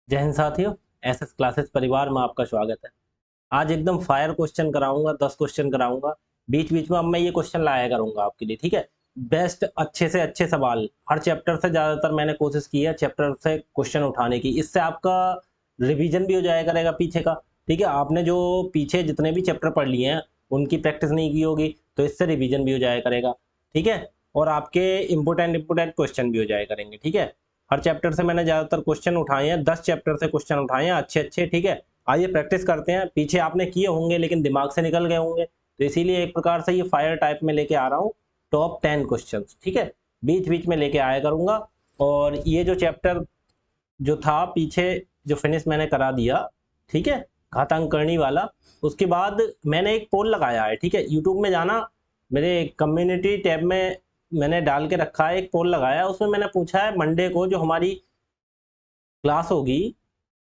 जय हिंद साथियों। SS classes परिवार में आपका स्वागत है। आज एकदम फायर क्वेश्चन कराऊंगा, 10 क्वेश्चन कराऊंगा। बीच बीच में अब मैं ये क्वेश्चन लाया करूंगा आपके लिए, ठीक है। बेस्ट अच्छे से अच्छे सवाल हर चैप्टर से, ज़्यादातर मैंने कोशिश की है चैप्टर से क्वेश्चन उठाने की। इससे आपका रिवीजन भी हो जाया करेगा पीछे का, ठीक है। आपने जो पीछे जितने भी चैप्टर पढ़ लिए हैं उनकी प्रैक्टिस नहीं की होगी, तो इससे रिवीजन भी हो जाया करेगा, ठीक है। और आपके इम्पोर्टेंट क्वेश्चन भी हो जाया करेंगे, ठीक है। हर चैप्टर से मैंने ज़्यादातर क्वेश्चन उठाए हैं, 10 चैप्टर से क्वेश्चन उठाए हैं अच्छे अच्छे, ठीक है। आइए प्रैक्टिस करते हैं। पीछे आपने किए होंगे लेकिन दिमाग से निकल गए होंगे, तो इसीलिए एक प्रकार से ये फायर टाइप में लेके आ रहा हूँ। टॉप 10 क्वेश्चन, ठीक है, बीच बीच में लेके आया करूंगा। और ये जो चैप्टर जो था पीछे, जो फिनिश मैंने करा दिया, ठीक है, घातांक करनी वाला। उसके बाद मैंने एक पोल लगाया है, ठीक है। यूट्यूब में जाना, मेरे कम्युनिटी टैब में मैंने डाल के रखा है, एक पोल लगाया है। उसमें मैंने पूछा है मंडे को जो हमारी क्लास होगी,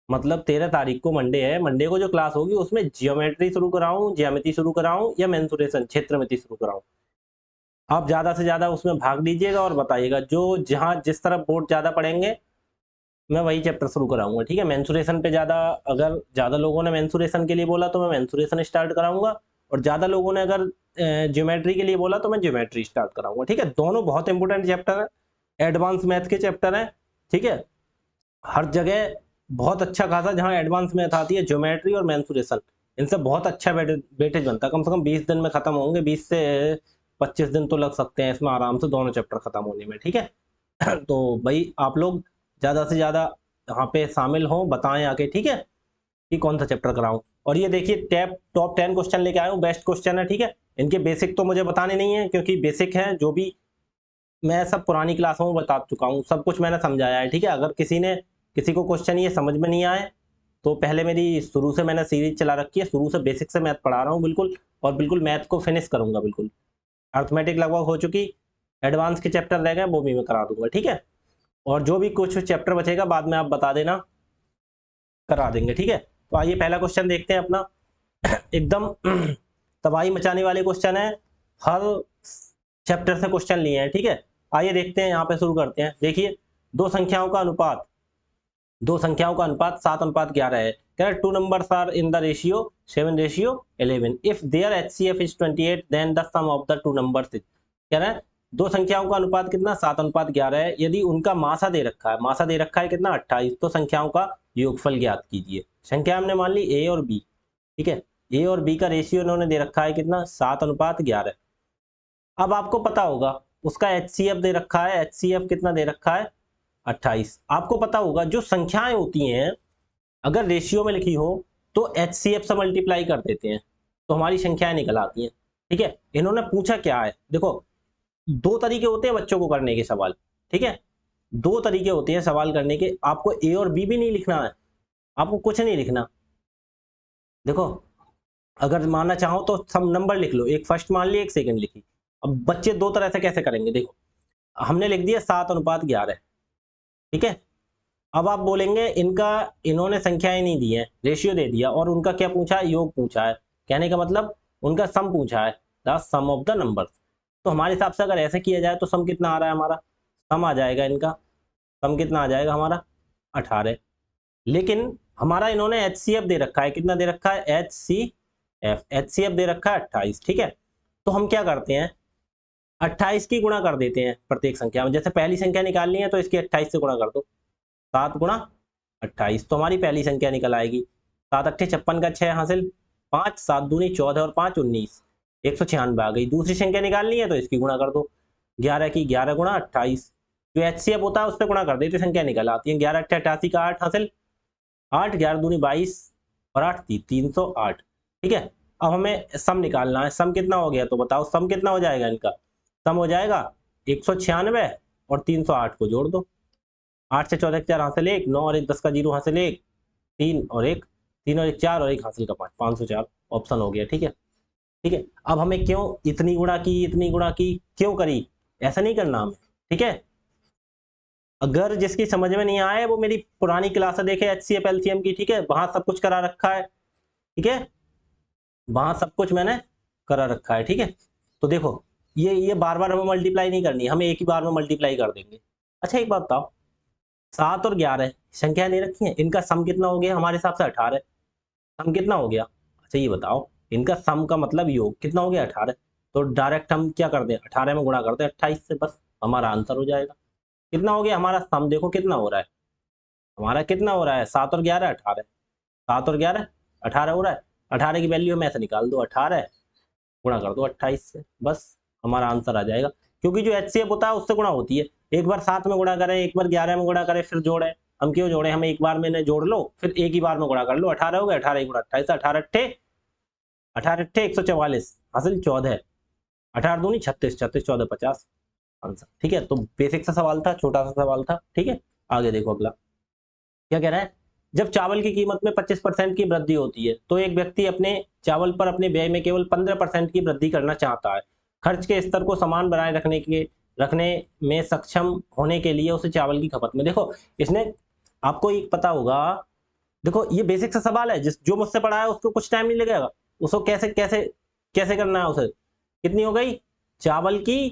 मतलब 13 तारीख को मंडे है, मंडे को जो क्लास होगी उसमें जियोमेट्री शुरू कराऊं, ज्यामिति शुरू कराऊं या मेंसुरेशन क्षेत्रमिति शुरू कराऊं। आप ज्यादा से ज्यादा उसमें भाग लीजिएगा और बताइएगा। जो जहां जिस तरफ बोर्ड ज्यादा पढ़ेंगे मैं वही चैप्टर शुरू कराऊंगा, ठीक है। मेंसुरेशन पे ज्यादा, अगर ज्यादा लोगों ने मेंसुरेशन के लिए बोला तो मैं मेंसुरेशन स्टार्ट कराऊंगा, और ज्यादा लोगों ने अगर ज्योमेट्री के लिए बोला तो मैं ज्योमेट्री स्टार्ट कराऊंगा, ठीक है। दोनों बहुत इंपॉर्टेंट चैप्टर है, एडवांस मैथ के चैप्टर है, ठीक है। हर जगह बहुत अच्छा खासा, जहाँ एडवांस मैथ आती है, ज्योमेट्री और मेंसुरेशन, इनसे बहुत अच्छा वेटेज बनता है। कम से कम 20 दिन में खत्म होंगे, 20 से 25 दिन तो लग सकते हैं इसमें आराम से दोनों चैप्टर खत्म होने में, ठीक है। तो भाई आप लोग ज़्यादा से ज़्यादा यहाँ पे शामिल हों, बताएं आके, ठीक है, कि कौन सा चैप्टर कराऊं। और ये देखिए टॉप 10 क्वेश्चन लेके आया हूँ, बेस्ट क्वेश्चन है, ठीक है। इनके बेसिक तो मुझे बताने नहीं है, क्योंकि बेसिक है जो भी मैं सब पुरानी क्लासों में बता चुका हूँ, सब कुछ मैंने समझाया है, ठीक है। अगर किसी को क्वेश्चन ये समझ में नहीं आए तो पहले मेरी शुरू से मैंने सीरीज चला रखी है, शुरू से बेसिक से मैथ पढ़ा रहा हूँ बिल्कुल, और बिल्कुल मैथ को फिनिश करूंगा बिल्कुल। अर्थमेटिक लगभग हो चुकी, एडवांस के चैप्टर रह गए वो भी मैं करा दूंगा, ठीक है। और जो भी कुछ चैप्टर बचेगा बाद में आप बता देना, करा देंगे, ठीक है। तो आइए पहला क्वेश्चन देखते हैं अपना। एकदम तबाही मचाने वाले क्वेश्चन है, हर चैप्टर से क्वेश्चन लिए हैं, ठीक है। आइए देखते हैं, यहाँ पे शुरू करते हैं। देखिए, दो संख्याओं का अनुपात दो संख्याओं का अनुपात 7:11 है। कह रहा है two numbers are in the ratio 7:11। If their HCF is 28 then the sum of the two numbers is. कह रहा है दो संख्याओं का अनुपात कितना, 7:11 है। यदि उनका मासा दे रखा है, मासा दे रखा है कितना, 28, तो संख्याओं का योगफल ज्ञात कीजिए। संख्या हमने मान ली ए और बी, ठीक है। ए और बी का रेशियो इन्होंने दे रखा है कितना, 7:11। अब आपको पता होगा उसका एचसीएफ दे रखा है, एचसीएफ कितना दे रखा है, 28। आपको पता होगा जो संख्याएं होती हैं अगर रेशियो में लिखी हो तो एचसीएफ से मल्टीप्लाई कर देते हैं, तो हमारी संख्याएं निकल आती हैं, ठीक है। इन्होंने पूछा क्या है, देखो, दो तरीके होते हैं बच्चों को करने के सवाल, ठीक है। दो तरीके होते हैं सवाल करने के। आपको ए और बी भी नहीं लिखना है, आपको कुछ नहीं लिखना। देखो, अगर मानना चाहो तो सब नंबर लिख लो, एक फर्स्ट मान ली, एक सेकंड लिखी। अब बच्चे दो तरह से कैसे करेंगे, देखो, हमने लिख दिया 7:11, ठीक है। अब आप बोलेंगे इनका, इन्होंने संख्याएं नहीं दी है, रेशियो दे दिया, और उनका क्या पूछा है, योग पूछा है। कहने का मतलब उनका सम पूछा है, the sum of the numbers. तो हमारे हिसाब से अगर ऐसे किया जाए तो सम कितना आ रहा है हमारा, सम आ जाएगा इनका, सम कितना आ जाएगा हमारा, 18। लेकिन हमारा इन्होंने एच सी एफ दे रखा है, कितना दे रखा है, एच सी एफ दे रखा है 28, ठीक है। तो हम क्या करते हैं, 28 की गुणा कर देते हैं प्रत्येक संख्या में। जैसे पहली संख्या निकालनी है तो इसकी 28 से गुणा कर दो, 7 × 28, तो हमारी पहली संख्या निकल आएगी। 7 × 8 = 56 का 6 हासिल, 5 7 दूनी 14 और 5 19, 196 आ गई। दूसरी संख्या निकालनी है तो इसकी गुणा कर दो, 11 की 11 × 28, जो एचसीएफ होता है उससे गुणा कर देते, संख्या निकल आती है। 11 × 88 का 8 हासिल, 8 11 दूनी 22 और 8 308, ठीक है। अब हमें सम निकालना है, सम कितना हो गया तो बताओ, सम कितना हो जाएगा इनका, सम हो जाएगा 196 और 308 को जोड़ दो। 8 से 14 4 हासिल 1, 9 और 1 10 का 0 हासिल 1, 3 और 1, 3 और 1 4 और 1 हासिल का 5, 504 ऑप्शन हो गया, ठीक है। ठीक है, अब हमें क्यों इतनी गुणा की, इतनी गुणा की क्यों करी, ऐसा नहीं करना हमें, ठीक है। अगर जिसकी समझ में नहीं आए वो मेरी पुरानी क्लास देखे एचसीएफ एलसीएम की, ठीक है, वहां सब कुछ करा रखा है, ठीक है, वहां सब कुछ मैंने करा रखा है, ठीक है। तो देखो, ये बार बार हमें मल्टीप्लाई नहीं करनी, हमें एक ही बार में मल्टीप्लाई कर देंगे। अच्छा एक बात बताओ, 7 और 11 संख्या दे रखी है, इनका सम कितना हो गया हमारे हिसाब से 18। सम कितना हो गया? अच्छा ये बताओ, इनका सम का मतलब योग कितना हो गया? 18। तो डायरेक्ट हम क्या कर दें, 18 में गुणा कर दें 28 से, बस हमारा आंसर हो जाएगा। कितना हो गया हमारा सम? देखो कितना हो रहा है हमारा, कितना हो रहा है? 7 और 11 18। 7 और 11 18 हो रहा है। 18 की वैल्यू में से निकाल दो, 18 गुणा कर दो 28 से, बस हमारा आंसर आ जाएगा। क्योंकि जो HCF होता है उससे गुणा होती है। एक बार 7 में गुणा करें, एक बार 11 में गुणा करें, फिर जोड़े। हम क्यों जोड़े? हमें एक बार में जोड़ लो, फिर एक ही बार में गुणा कर लो। 18 हो गया, 18 गुणा 28, 18 अट्ठे 144, हासिल 14, 18 दूनी 36, 36 14 50 आंसर। ठीक है, तो बेसिक सा सवाल था, छोटा सा सवाल था। ठीक है, आगे देखो अगला क्या कह रहा है। जब चावल की कीमत में 25% की वृद्धि होती है तो एक व्यक्ति अपने चावल पर अपने व्यय में केवल 15% की वृद्धि करना चाहता है। खर्च के स्तर को समान बनाए रखने में सक्षम होने के लिए उसे चावल की खपत में, देखो इसने, आपको एक पता होगा, देखो ये बेसिक सा सवाल है, जिस जो मुझसे पढ़ा है उसको कुछ टाइम नहीं लगेगा। उसको कैसे कैसे कैसे करना है उसे। कितनी हो गई? चावल की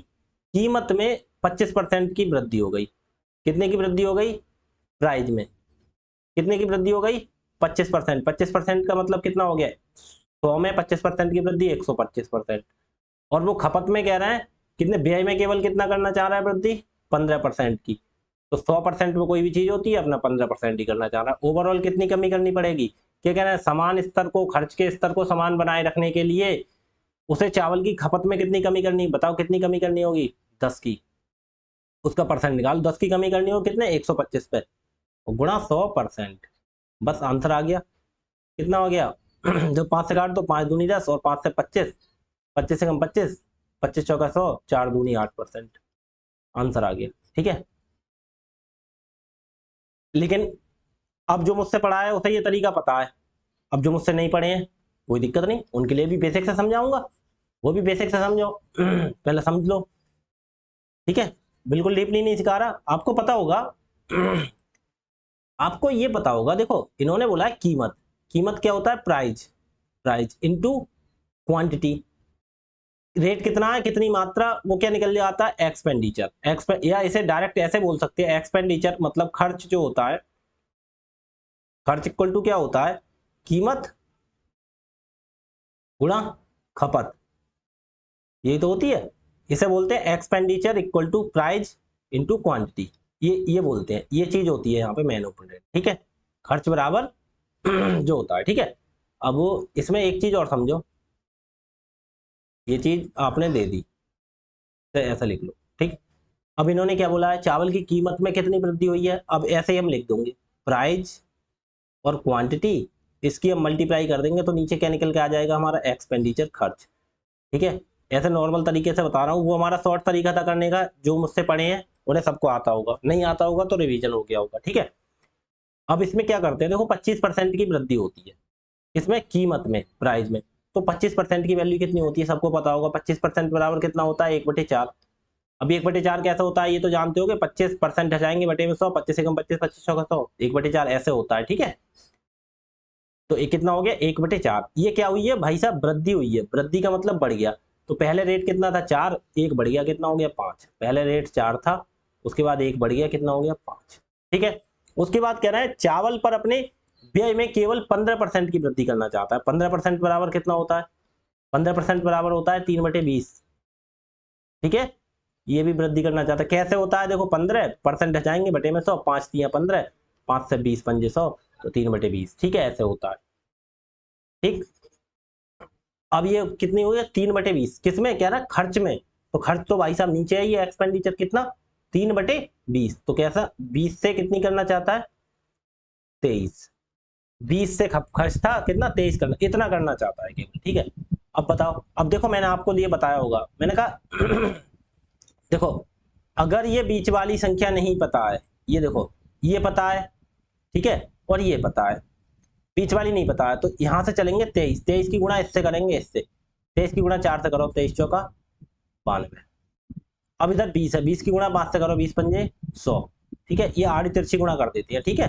कीमत में 25% की वृद्धि हो गई। कितने की वृद्धि हो गई? प्राइस में कितने की वृद्धि हो गई? 25%। 25% का मतलब कितना हो गया? 100 में 25% की वृद्धि 125%। और वो खपत में कह रहे हैं कितने, व्यय में केवल कितना करना चाह रहा है वृद्धि? 15% की। तो 100% में कोई भी चीज होती है अपना 15% ही करना चाह रहा है। ओवरऑल कितनी कमी करनी पड़ेगी? क्या कह रहे हैं? समान स्तर को, खर्च के स्तर को समान बनाए रखने के लिए उसे चावल की खपत में कितनी कमी करनी, बताओ कितनी कमी करनी होगी? 10 की। उसका परसेंट निकालो, 10 की कमी करनी हो कितने? 125 पे, गुणा 100%, बस आंसर आ गया। कितना हो गया? जो 5 से काट दो, 5 दूनी 10 और 5 से 25, 25 से कम 25, 25 चौका 100, 4 दूनी 8%, आंसर आ गया। ठीक है, लेकिन अब जो मुझसे पढ़ा है उसे ये तरीका पता है। अब जो मुझसे नहीं पढ़े हैं कोई दिक्कत नहीं, उनके लिए भी बेसिक से समझाऊंगा, वो भी बेसिक से समझो। पहले समझ लो। ठीक है, बिल्कुल डीपली नहीं सिखा रहा, आपको पता होगा। आपको ये पता होगा, देखो इन्होंने बोला है कीमत। कीमत क्या होता है? Price. Price into quantity. Rate कितना है, कितनी मात्रा, वो क्या निकल जाता है? एक्सपेंडिचर। या इसे डायरेक्ट ऐसे बोल सकते हैं, एक्सपेंडिचर मतलब खर्च जो होता है, खर्च इक्वल टू क्या होता है? कीमत गुणा खपत, यही तो होती है। इसे बोलते हैं expenditure equal to price into quantity. ये बोलते हैं, ये चीज होती है यहाँ पे मेन ओपोनेंट। ठीक है, खर्च बराबर जो होता है। ठीक है, अब वो इसमें एक चीज और समझो, ये चीज आपने दे दी तो ऐसा लिख लो। ठीक, अब इन्होंने क्या बोला है? चावल की कीमत में कितनी वृद्धि हुई है, अब ऐसे ही हम लिख देंगे, प्राइस और क्वांटिटी, इसकी हम मल्टीप्लाई कर देंगे तो नीचे क्या निकल के आ जाएगा? हमारा एक्सपेंडिचर, खर्च। ठीक है, ऐसे नॉर्मल तरीके से बता रहा हूँ, वो हमारा शॉर्ट तरीका था करने का। जो मुझसे पढ़े हैं उन्हें सबको आता होगा, नहीं आता होगा तो रिवीजन हो गया होगा। ठीक है, अब इसमें क्या करते हैं, देखो 25% की वृद्धि होती है इसमें, कीमत में, प्राइस में। तो 25% की वैल्यू कितनी होती है सबको पता होगा। 25% बराबर कितना होता है? 1/4। अब 1/4 कैसे होता है ये तो जानते हो, 25% हटाएंगे बटे में 100, 25 से कम 25, 25 का 100, 1/4 ऐसे होता है। ठीक है, तो ये कितना हो गया? 1/4। ये क्या हुई है भाई साहब? वृद्धि हुई है। वृद्धि का मतलब बढ़ गया। तो पहले रेट कितना था? 4, एक बढ़ गया, कितना हो गया? 5। पहले रेट 4 था, उसके बाद एक बढ़ गया, कितना हो गया? 5। ठीक है, उसके बाद कह रहा है चावल पर अपने व्यय में केवल 15% की वृद्धि करना चाहता है। 15% बराबर कितना होता है? 15% बराबर होता है 3/20। ठीक है, ये भी वृद्धि करना चाहता है। कैसे होता है? देखो 15% हटाएंगे बटे में 100, 5 तिया 15, 5 से 20 पंजे 100, तो 3/20। ठीक है, ऐसे होता है। ठीक, अब ये कितनी हो गई? 3/20। किसमें कह रहा है? खर्च में। तो खर्च तो भाई साहब नीचे है, ये एक्सपेंडिचर कितना? 3/20। तो कैसा? 20 से कितनी करना चाहता है? 23। 20 से खर्च था कितना? 23 करना, इतना करना चाहता है केवल। ठीक है, अब बताओ। अब देखो मैंने आपको लिए बताया होगा, मैंने कहा देखो अगर ये बीच वाली संख्या नहीं पता है, ये देखो ये पता है, ठीक है, और ये पता है, बीच वाली नहीं पता है, तो यहां से चलेंगे 23। 23 की गुणा इससे करेंगे, इससे 23 की गुणा 4 से करो, 23 चौका 92। अब इधर 20 है, 20 की गुणा 5 से करो, 20 पंजे 100। ठीक है, ये आड़ी तिरछी गुणा कर देती है। ठीक है,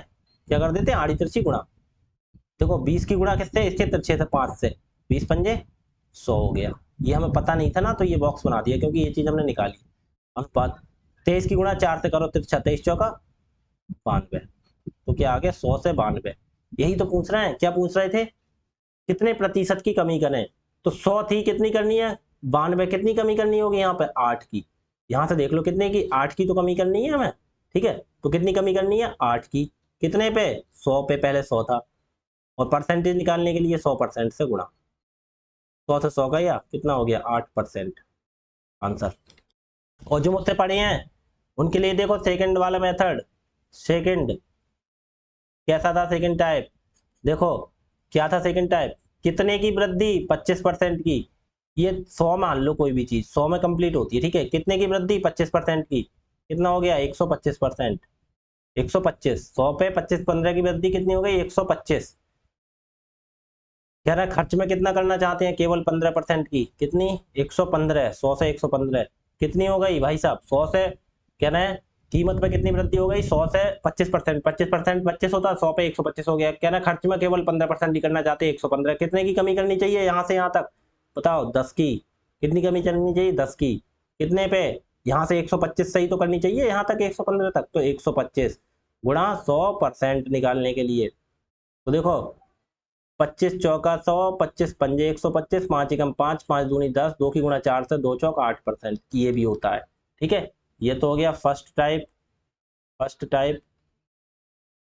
क्या कर देते हैं? आड़ी तिरछी गुणा। देखो 20 की गुणा किससे? इसके तिरछे से, 5 से, 20 पंजे 100 हो गया। ये हमें पता नहीं था ना, तो ये बॉक्स बना दिया क्योंकि ये चीज हमने निकाली। अनुपात 23 की गुणा 4 से करो, तिरछा 23 चौका 92। तो क्या आ गया 100 से 92। यही तो पूछ रहे हैं, क्या पूछ रहे थे, कितने प्रतिशत की कमी करें। तो 100 थी, कितनी करनी है 92, कितनी कमी करनी होगी यहाँ पे 8 की। यहाँ से देख लो कितने की, 8 की तो कमी करनी है हमें, ठीक है। तो कितनी कमी करनी है 8 की, कितने पे 100 पे, पहले 100 था, और परसेंटेज निकालने के लिए 100% से गुणा, 100 से 100 गया, कितना हो गया 8% आंसर। और जो मुझसे पढ़े हैं उनके लिए देखो सेकंड वाला मेथड, सेकंड कैसा था, सेकंड टाइप देखो क्या था, सेकंड टाइप कितने की वृद्धि 25% की। ये 100 मान लो, कोई भी चीज 100 में कंप्लीट होती है, ठीक है, कितने की वृद्धि 25% की, कितना हो गया 125%। 125, 100 पे 25 15 की वृद्धि कितनी हो गई 125। कह रहा है खर्च में कितना करना चाहते हैं, केवल 15% की, कितनी 115, 100 से 115 कितनी हो गई भाई साहब 100 से, कह रहे हैं कीमत में कितनी वृद्धि हो गई 100 से 25%, 25% 25 होता है, 100 पे 125 हो गया। कह रहा है खर्च में केवल 15% ही करना चाहते हैं 115, कितने की कमी करनी चाहिए यहाँ से यहाँ तक बताओ 10 की, कितनी कमी करनी चाहिए 10 की, कितने पे यहाँ से 125 सही तो करनी चाहिए यहाँ तक 115 तक, तो 125 गुणा 100% निकालने के लिए, तो देखो 25 चौका 100, 25 पंजे 125, 5 एकम 5, 5 दूनी 10, 2 की गुणा 4 से 2 चौक 8%, ये भी होता है, ठीक है। ये तो हो गया फर्स्ट टाइप, फर्स्ट टाइप,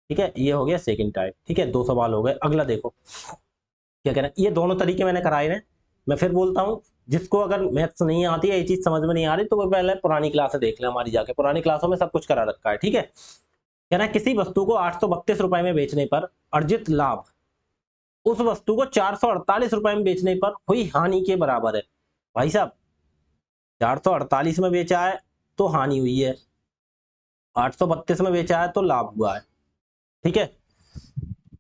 ठीक है, ये हो गया सेकंड टाइप, ठीक है। 2 सवाल हो गए। अगला देखो क्या कह रहे हैं, ये दोनों तरीके मैंने कराए हैं। मैं फिर बोलता हूँ, जिसको अगर मैथ्स नहीं आती है, ये चीज समझ में नहीं आ रही, तो वो पहले पुरानी क्लास देख ले हमारी, जाके पुरानी क्लासों में सब कुछ करा रखा है, ठीक है। कह रहा है किसी वस्तु को 832 रुपए में बेचने पर अर्जित लाभ उस वस्तु को 448 रुपए में बेचने पर हुई हानि के बराबर है। भाई साहब 448 में बेचा है तो हानि हुई है, 832 में बेचा है तो लाभ हुआ है, ठीक है।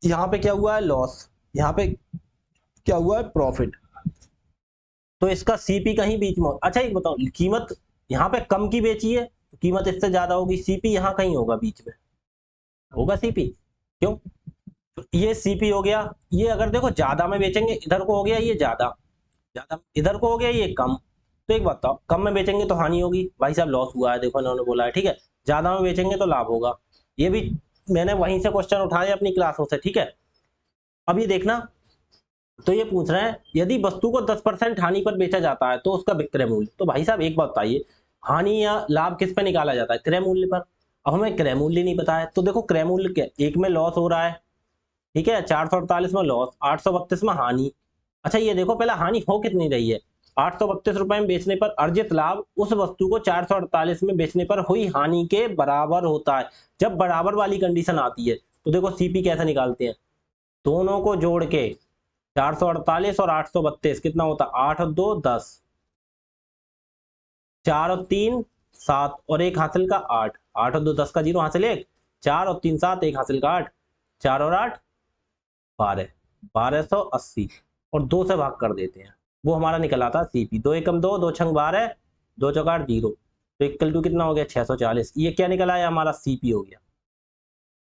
यहाँ पे क्या हुआ है लॉस, यहाँ पे क्या हुआ है प्रॉफिट। तो इसका सीपी कहीं बीच में अच्छा एक बताओ, कीमत यहाँ पे कम की बेची है तो कीमत इससे ज्यादा होगी, सीपी यहाँ कहीं होगा बीच में, होगा सीपी, क्यों, तो ये सीपी हो गया। ये अगर देखो ज्यादा में बेचेंगे, इधर को हो गया ये ज्यादा, ज्यादा इधर को हो गया ये कम, तो एक बात बताओ कम में बेचेंगे तो हानि होगी, भाई साहब लॉस हुआ है, देखो इन्होंने बोला है, ठीक है। ज्यादा में बेचेंगे तो लाभ होगा, ये भी मैंने वहीं से क्वेश्चन उठाए अपनी क्लासों से, ठीक है। अब ये देखना, तो ये पूछ रहे हैं यदि वस्तु को 10% हानि पर बेचा जाता है तो उसका विक्रय मूल्य, तो भाई साहब एक बात बताइए, हानि या लाभ किस पे निकाला जाता है, क्रय मूल्य पर। अब हमें क्रय मूल्य नहीं पता है, तो देखो क्रय मूल्य क्या, एक में लॉस हो रहा है, ठीक है, 448 में लॉस, 832 में हानि। अच्छा ये देखो पहले हानि हो कितनी रही है, 832 रुपए में बेचने पर अर्जित लाभ उस वस्तु को 448 में बेचने पर हुई हानि के बराबर होता है। जब बराबर वाली कंडीशन आती है तो देखो सीपी कैसे निकालते हैं, दोनों को जोड़ के 448 और 832 कितना होता है, 8 और 2 10, 4 और 3 7, और एक हासिल का 8, 8 और 2 10 का 0 हासिल 1, 4 और 3 7, एक हासिल का 8, 4 और 8 12, 1280, और 2 से भाग कर देते हैं, वो हमारा निकल आता सीपी, 2 एकम 2, 2 छंग 12, 2 चौक 8 0, तो इक्वल टू कितना हो गया 640। ये क्या निकला है हमारा सीपी हो गया।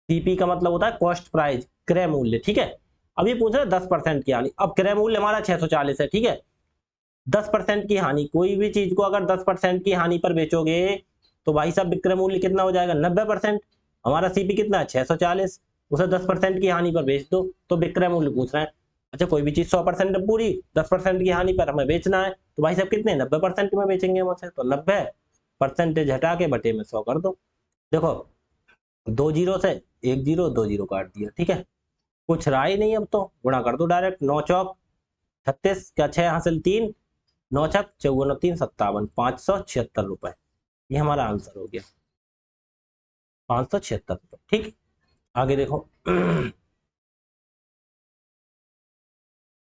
सीपी का मतलब होता है कॉस्ट प्राइस, क्रय मूल्य, ठीक है। अब ये पूछ रहे 10% की हानि, अब क्रय मूल्य हमारा 640 है, ठीक है। 10% की हानि, कोई भी चीज को अगर 10% की हानि पर बेचोगे तो भाई साहब विक्रय मूल्य कितना हो जाएगा 90%। हमारा सीपी कितना है 640, उसे 10% की हानि पर बेच दो तो विक्रय मूल्य पूछ रहे हैं। अच्छा कोई भी चीज 100% है पूरी, 10% की हानि पर हमें बेचना है तो भाई साहब कितने 90% में बेचेंगे हम उसे, तो 90% हटा के बटे में 100 कर दो। देखो 2 जीरो से 1 जीरो 2 जीरो काट दिया, ठीक है, कुछ रहा ही नहीं, अब तो गुणा कर दो डायरेक्ट, 9 चौक 36 क्या 6 हासिल 3, 9 छक 54 3 57, 576 रुपए, ये हमारा आंसर हो गया 576 रुपए, ठीक। आगे देखो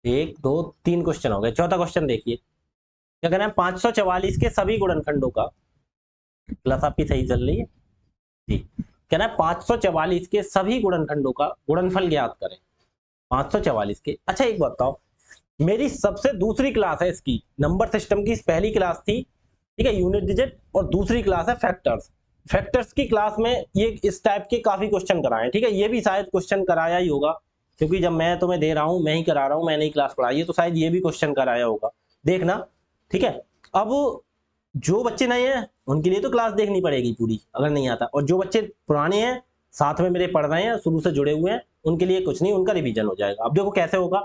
एक दो तीन क्वेश्चन हो गए, चौथा क्वेश्चन देखिए क्या कहना है, 544 के सभी गुणनखंडों का, क्लास आपकी सही चल रही है जी, कहना है 544 के सभी गुणनखंडों का गुणनफल ज्ञात करें, 544 के। अच्छा एक बात बताओ, मेरी सबसे दूसरी क्लास है इसकी, नंबर सिस्टम की पहली क्लास थी, ठीक है, यूनिट डिजिट, और दूसरी क्लास है फैक्टर्स। फैक्टर्स की क्लास में ये इस टाइप के काफी क्वेश्चन कराए, ठीक है, ये भी शायद क्वेश्चन कराया ही होगा, क्योंकि जब मैं तुम्हें दे रहा हूं, मैं ही करा रहा हूं, मैंने ही क्लास पढ़ाई है, तो शायद ये भी क्वेश्चन कराया होगा, देखना, ठीक है। अब जो बच्चे नए हैं उनके लिए तो क्लास देखनी पड़ेगी पूरी अगर नहीं आता, और जो बच्चे पुराने हैं साथ में मेरे पढ़ रहे हैं, शुरू से जुड़े हुए हैं, उनके लिए कुछ नहीं, उनका रिवीजन हो जाएगा। अब देखो कैसे होगा,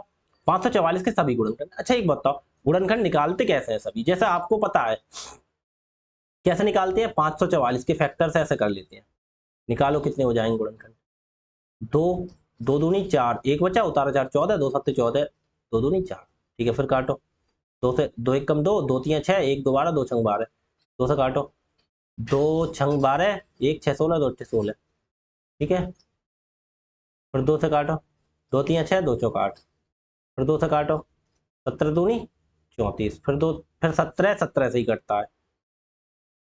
544 के सभी गुणनखंड। अच्छा एक बताओ, गुणनखंड निकालते कैसे हैं सभी? जैसा आपको पता है कैसे निकालते हैं, 544 के फैक्टर्स ऐसे कर लेते हैं। निकालो कितने हो जाएंगे गुणनखंड। 2, 2 दूनी 4, एक बचा, उतारा 4, 14, 2 7 14, 2 दूनी 4। ठीक है, फिर काटो। 2 से 2 1 कम 2, 2 3 6, 1 2 12, 2 6 12, 2 से काटो। 2 6 12, 1 6 16, 2 8 16। ठीक है, फिर 2 से काटो। 2 3 6, 2 चौक 8, फिर 2 से काटो। 17 दूनी 34, फिर 17, 17 से ही कटता है,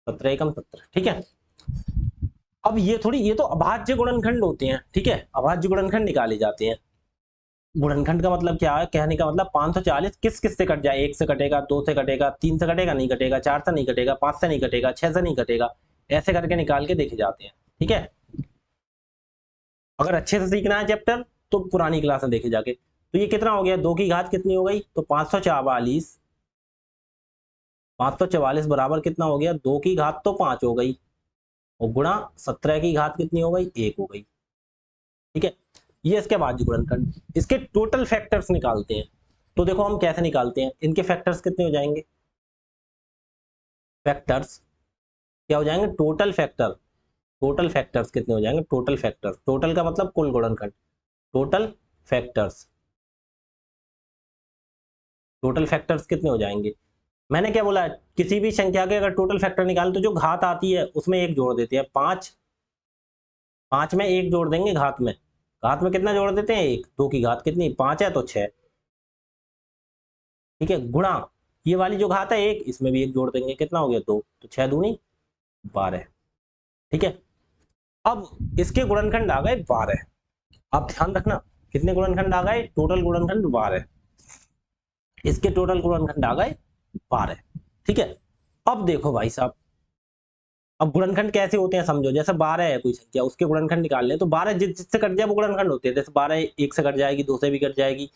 17 एकम 17। ठीक है, अब ये तो अभाज्य गुणनखंड होते हैं। ठीक है, अभाज्य गुणनखंड निकाले जाते हैं। गुणनखंड का मतलब क्या है, कहने का मतलब 540 किस किस से कट जाए, 1 से कटेगा, 2 से कटेगा, 3 से कटेगा नहीं कटेगा, 4 से नहीं कटेगा, 5 से नहीं कटेगा, 6 से नहीं कटेगा, ऐसे करके निकाल के देखे जाते हैं। ठीक है, अगर अच्छे से सीखना है चैप्टर तो पुरानी क्लास में देखे जाके। तो ये कितना हो गया, 2 की घात कितनी हो गई, तो 544, 544 बराबर कितना हो गया, 2 की घात तो 5 हो गई, और गुणा 17 की घात कितनी हो गई, 1 हो गई। ठीक है, ये इसके अभाज्य गुणनखंड। इसके टोटल फैक्टर्स निकालते हैं। तो देखो हम कैसे निकालते हैं, इनके फैक्टर्स कितने हो जाएंगे, फैक्टर्स क्या हो जाएंगे, टोटल फैक्टर, टोटल फैक्टर्स कितने हो जाएंगे, टोटल फैक्टर्स, टोटल का मतलब कुल गुणनखंड, टोटल फैक्टर्स, टोटल फैक्टर्स कितने हो जाएंगे। मैंने क्या बोला, किसी भी संख्या के अगर टोटल फैक्टर निकाल तो जो घात आती है उसमें एक जोड़ देते हैं, 5, 5 में एक जोड़ देंगे घात में, घात में कितना जोड़ देते हैं, 1, 2 की घात कितनी 5 है तो 6। ठीक है, गुणा ये वाली जो घात है 1, इसमें भी एक जोड़ देंगे, कितना हो गया 2, तो 6 दूनी 12। ठीक है, अब इसके गुणनखंड आ गए 12। आप ध्यान रखना कितने गुणनखंड आ गए, टोटल गुणनखंड 12, इसके टोटल गुणनखंड आ गए 12। ठीक है, अब देखो भाई साहब, अब गुणनखंड कैसे होते हैं समझो, जैसे 12 है कोई संख्या, उसके गुणनखंड निकाल ले तो 12 जिससे कट जाए वो गुणनखंड होते हैं। जैसे 12 1 से कट जाएगी, 2 से भी कट जाएगी,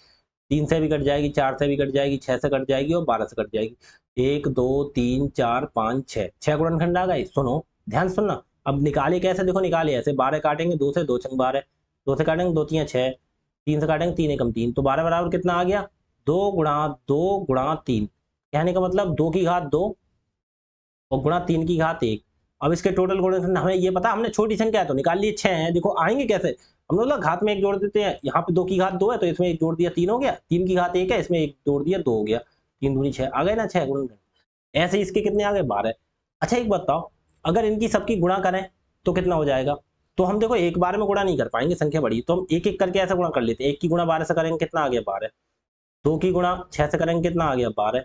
3 से भी कट जाएगी, 4 से भी कट जाएगी, 6 से कट जाएगी और 12 से कट जाएगी। 1 2 3 4 5 6, 6 गुणनखंड आ गए। सुनो ध्यान सुनना, अब निकाले कैसे, देखो निकाले ऐसे, 12 काटेंगे 2 से, 2 छंग 12, 2 से काटेंगे 2 3 6, 3 से काटेंगे 3 एकम 3, तो 12 बराबर कितना आ गया, 2 गुणा 2 गुणा 3। कहने का मतलब 2 की घात 2 और गुणा 3 की घात 1। अब इसके टोटल गुणनखंड हमें ये पता, हमने छोटी संख्या है तो निकाल लिए 6 है। देखो आएंगे कैसे, हम लोग घात में एक जोड़ देते हैं, यहाँ पे 2 की घात 2 है तो इसमें एक जोड़ दिया 3 हो गया, 3 की घात 1 है इसमें एक जोड़ दिया 2 हो गया, 3 दूनी 6 आ गए ना 6 गुणनखंड। ऐसे इसके कितने आ गए 12। अच्छा एक बताओ, अगर इनकी सबकी गुणा करें तो कितना हो जाएगा, तो हम देखो एक बार में गुणा नहीं कर पाएंगे, संख्या बड़ी, तो हम एक एक करके ऐसे गुणा कर लेते हैं। 1 की गुणा 12 से करेंगे कितना आ गया 12, 2 की गुणा 6 से करेंगे कितना आ गया 12,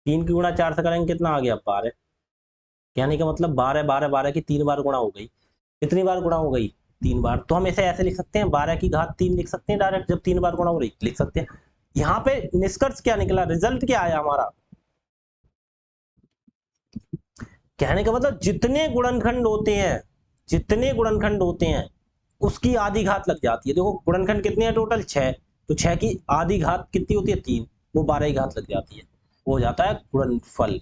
3 की गुणा 4 से करेंगे कितना आ गया 12। कहने का मतलब 12 12 12 की 3 बार गुणा हो गई, कितनी बार गुणा हो गई 3 बार। तो हम इसे ऐसे लिख सकते हैं, 12 की घात 3 लिख सकते हैं डायरेक्ट, जब 3 बार गुणा हो रही लिख सकते हैं। यहाँ पे निष्कर्ष क्या निकला, रिजल्ट क्या आया हमारा, कहने का मतलब जितने गुणनखंड होते हैं, जितने गुणनखंड होते हैं उसकी आधी घात लग जाती है। देखो गुणनखंड कितने हैं टोटल 6, तो 6 की आधी घात कितनी होती है 3, वो 12 की घात लग जाती है, वो हो जाता है गुणनफल।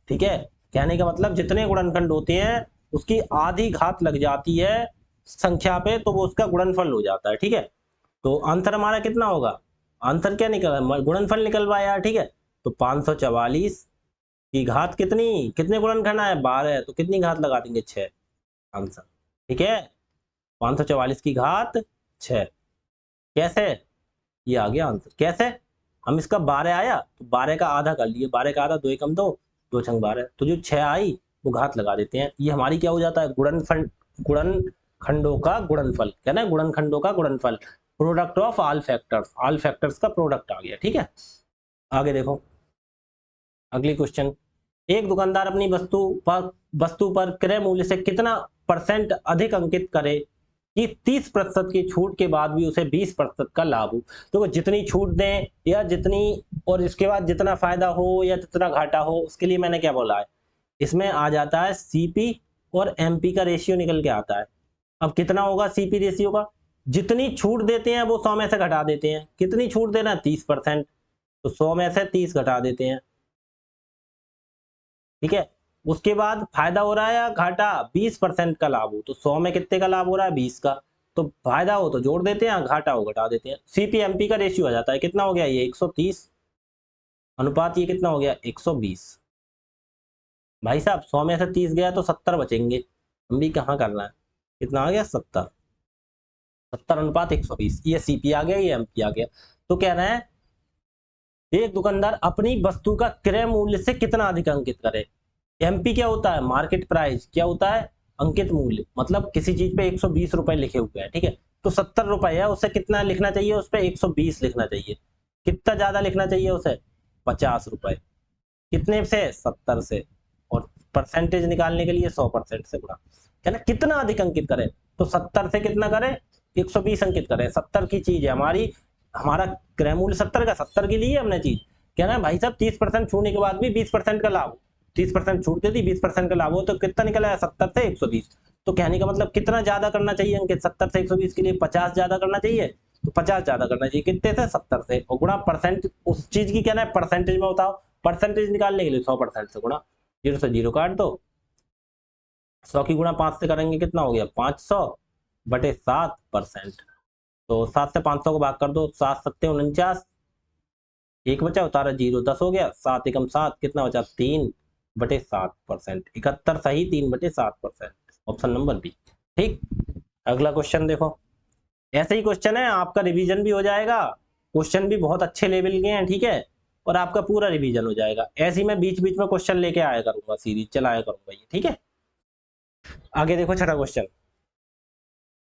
ठीक है, कहने का मतलब जितने गुणनखंड होते हैं उसकी आधी घात लग जाती है संख्या पे, तो वो उसका गुणनफल हो जाता है। ठीक है, तो आंसर हमारा कितना होगा, आंसर क्या निकल, गुणनफल निकल पाया। ठीक है, तो 544 की घात कितनी, कितने गुणनखंड आए 12, तो कितनी घात लगा देंगे 6, आंसर। ठीक है, 544 की घात 6, कैसे, ये आ गया आंसर। कैसे, हम इसका 12 आया तो 12 का आधा कर लिए, 12 का आधा 2 एकम 2, 2 छंग 12, तो जो 6 आई वो घात लगा देते हैं। ये हमारी क्या हो जाता है, गुणनफल, गुणनखंडों का गुणनफल, क्या ना, गुणनखंडों का गुणनफल, प्रोडक्ट ऑफ ऑल फैक्टर्स का प्रोडक्ट आ गया। ठीक है, आगे देखो अगली क्वेश्चन, एक दुकानदार अपनी वस्तु पर क्रय मूल्य से कितना परसेंट अधिक अंकित करे कि 30% की छूट के बाद भी उसे 20% का लाभ हो। तो जितनी छूट दें या जितनी, और इसके बाद जितना फायदा हो या जितना घाटा हो, उसके लिए मैंने क्या बोला है, इसमें आ जाता है सीपी और एमपी का रेशियो निकल के आता है। अब कितना होगा सीपी रेशियो का, जितनी छूट देते हैं वो 100 में से घटा देते हैं, कितनी छूट देना 30%, तो 100 में से 30 घटा देते हैं। ठीक है, उसके बाद फायदा हो रहा है या घाटा, 20% का लाभ हो तो 100 में कितने का लाभ हो रहा है, 20 का। तो फायदा हो तो जोड़ देते हैं, घाटा हो घटा देते हैं। सीपीएमपी का रेशियो आ जाता है, कितना हो गया ये 130 अनुपात ये कितना हो गया 120। भाई साहब 100 में से 30 गया तो 70 बचेंगे, हम भी कहाँ करना है, कितना आ गया 70, 70 अनुपात 120, ये सीपी आ गया, ये एमपी आ गया। तो कह रहे हैं एक दुकानदार अपनी वस्तु का क्रय मूल्य से कितना अधिक अंकित करे। एमपी क्या होता है, मार्केट प्राइस, क्या होता है अंकित मूल्य, मतलब किसी चीज पे 120 रुपए लिखे हुए हैं, ठीक है, तो 70 रुपए है, उससे कितना लिखना चाहिए, उस पर 120 लिखना चाहिए। कितना ज्यादा लिखना चाहिए उसे, 50 रुपए, कितने से 70 से, और परसेंटेज निकालने के लिए 100% से गुणा, है ना, कितना अधिक अंकित करे, तो 70 से कितना करे 120 अंकित करे। 70 की चीज है हमारी, हमारा क्रय मूल्य 70 का, 70 की लिए हमने चीज, कह रहा है भाई साहब 30% छूने के बाद भी 20% का लाभ, 30% छूट देती 20% का लाभ हो तो कितना निकला है 70 से 120। तो कहने का मतलब कितना ज्यादा करना चाहिए अंकित, 70 से 120 के लिए 50 ज्यादा करना चाहिए, तो 50 ज्यादा करना चाहिए, कितने से 70 से, और गुणा परसेंट उस चीज की, कहना है परसेंटेज में बताओ, परसेंटेज निकालने के लिए 100% से गुणा, 0 से 0 काट दो, 100 की गुणा 5 से करेंगे कितना हो गया 500 बटे 7%। तो 7 से 500 को भाग कर दो, 7 सत्ते 49, एक बचा उतारा 0, 10 हो गया, 7 एकम 7 कितना बचा 3 बटे 7%, 71 सही 3 बटे 7%, ऑप्शन नंबर बी। ठीक, अगला क्वेश्चन देखो, ऐसे ही क्वेश्चन है, आपका रिवीजन भी हो जाएगा, क्वेश्चन भी बहुत अच्छे लेवल के हैं, ठीक है, और आपका पूरा रिवीजन हो जाएगा। ऐसे ही मैं बीच बीच में क्वेश्चन लेके आया करूंगा, सीरीज चलाया करूंगा ये, ठीक है। आगे देखो छठा क्वेश्चन,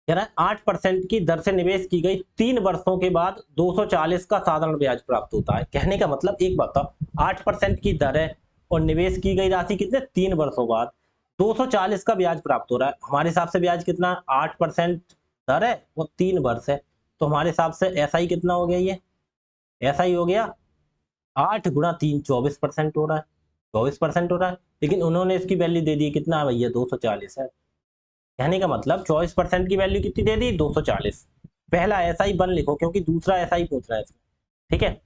कह रहा है 8% की दर से निवेश की गई 3 वर्षों के बाद 240 का साधारण ब्याज प्राप्त होता है। कहने का मतलब एक बात बताओ, 8% की दर है और निवेश की गई राशि कितने 3 वर्षों बाद 240 का ब्याज प्राप्त हो रहा है। हमारे हिसाब से ब्याज कितना, 8% दर है और 3 वर्ष है, तो हमारे हिसाब से ऐसा ही कितना हो गया, ये ऐसा ही हो गया 8 गुणा 3 24% हो रहा है, 24% हो रहा है, लेकिन उन्होंने इसकी वैल्यू दे दी कितना है भैया 240 है। कहने का मतलब 24% की वैल्यू कितनी दे दी 240। पहला ऐसा ही बन लिखो क्योंकि दूसरा ऐसा ही पूछ रहा है इसमें, ठीक है।